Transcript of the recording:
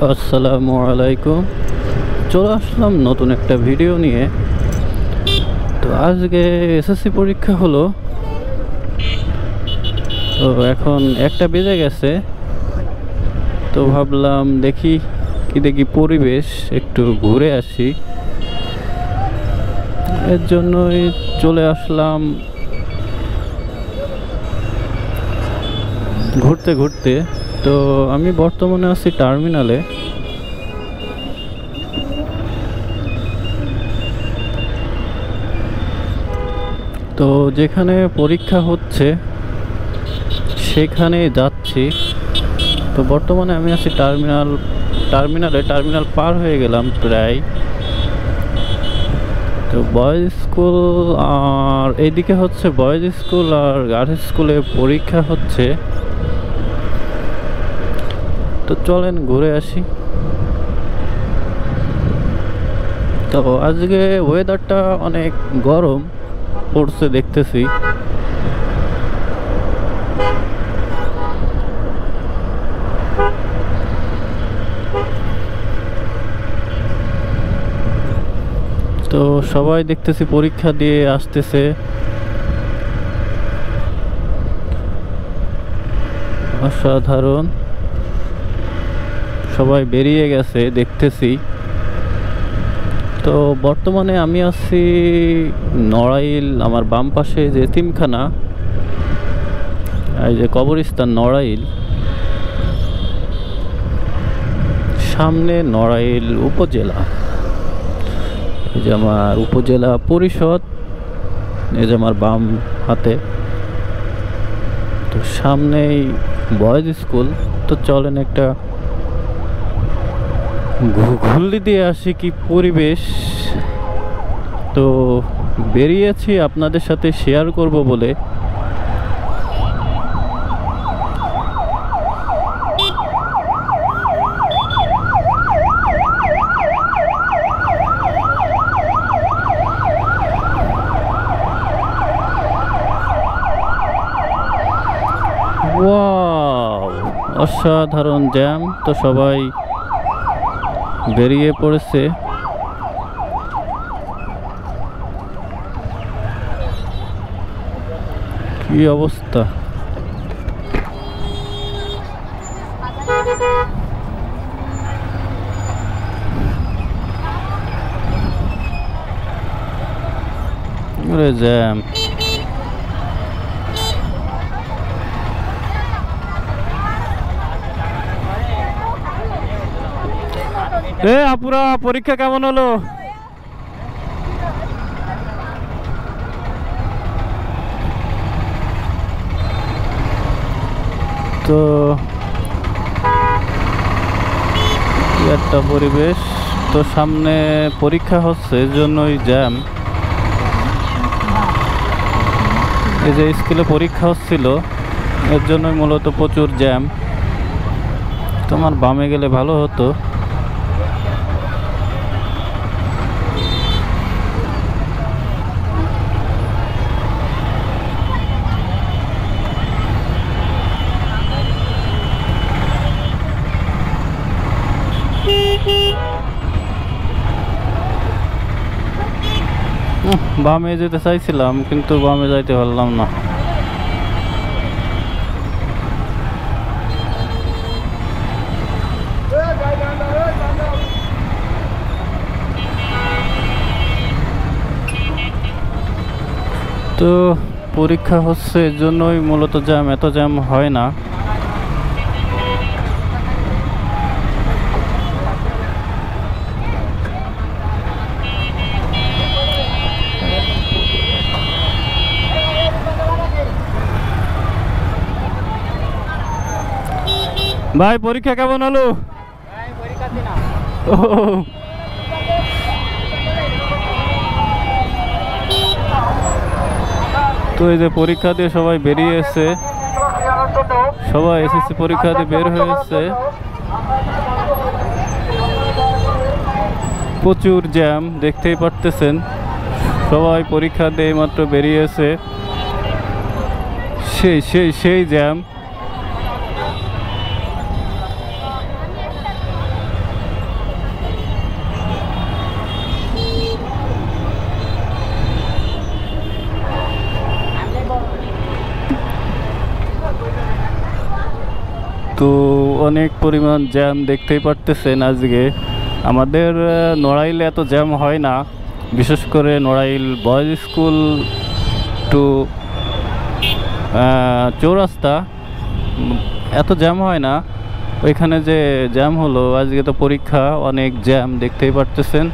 আসসালামু আলাইকুম। চলে আসলাম নতুন একটা ভিডিও নিয়ে। তো আজকে এসএসসি পরীক্ষা হলো, তো এখন একটা বেজে গেছে। তো ভাবলাম দেখি পরিবেশ একটু ঘুরে আসি, এর জন্যই চলে আসলাম ঘুরতে ঘুরতে। তো আমি বর্তমানে আছি টার্মিনালে। তো যেখানে পরীক্ষা হচ্ছে সেখানে যাচ্ছি। তো বর্তমানে আমি আছি টার্মিনাল পার হয়ে গেলাম প্রায়। তো বয়েজ স্কুল আর এইদিকে হচ্ছে বয়েজ স্কুল আর গার্লস স্কুলে পরীক্ষা হচ্ছে। তো চলেন ঘুরে আসি। তো আজকে ওয়েদারটা অনেক গরম পড়ছে দেখতেছি। তো সবাই দেখতেছি পরীক্ষা দিয়ে আসতেছে, অসাধারণ। সবাই বেরিয়ে গেছে দেখতেছি। তো বর্তমানে আমি আছি নড়াইল, আমার বাম পাশে যে এতিমখানা, এই যে কবরস্থান নড়াইল, সামনে নড়াইল উপজেলা। এই যে আমার উপজেলা পরিষদ, এই যে আমার বাম হাতে। তো সামনেই বয়েজ স্কুল। তো চলেন একটা ঘুরলি দিয়ে আসি, কি পরিবেশ। তো বেরিয়েছি আপনাদের সাথে শেয়ার করব বলে। ওয়াও, অসাধারণ জ্যাম। তো সবাই বেরিয়ে পড়েছে। কি অবস্থা! জ্যাম। আপুরা, পরীক্ষা কেমন হলো? তো একটা পরিবেশ। তো সামনে পরীক্ষা হচ্ছে, এর জন্যই জ্যাম। এই যে স্কুলে পরীক্ষা হচ্ছিল, এর জন্যই মূলত প্রচুর জ্যাম। তোমার বামে গেলে ভালো হতো। বামে যেতে চাইছিলাম, কিন্তু বামে যাইতে পারলাম না। তো পরীক্ষা হচ্ছে, এর জন্যই মূলত জ্যাম। এত জ্যাম হয় না। ভাই, পরীক্ষা কেমন হলো? তো এই যে পরীক্ষা দিয়ে সবাই বেরিয়ে এসেছে, সবাই এসএসসি পরীক্ষা দিয়ে বের হয়েছে। প্রচুর জ্যাম, দেখতেই পারতেছেন। সবাই পরীক্ষা দিয়ে মাত্র বেরিয়েছে। সেই জ্যাম। তো অনেক পরিমাণ জ্যাম দেখতেই পারতেছেন আজকে আমাদের নড়াইলে এত জ্যাম হয় না, বিশেষ করে নড়াইল বয়েজ স্কুল টু চৌরাস্তা এত জ্যাম হয় না। ওইখানে যে জ্যাম হলো আজকে, তো পরীক্ষা, অনেক জ্যাম দেখতেই পারতেছেন।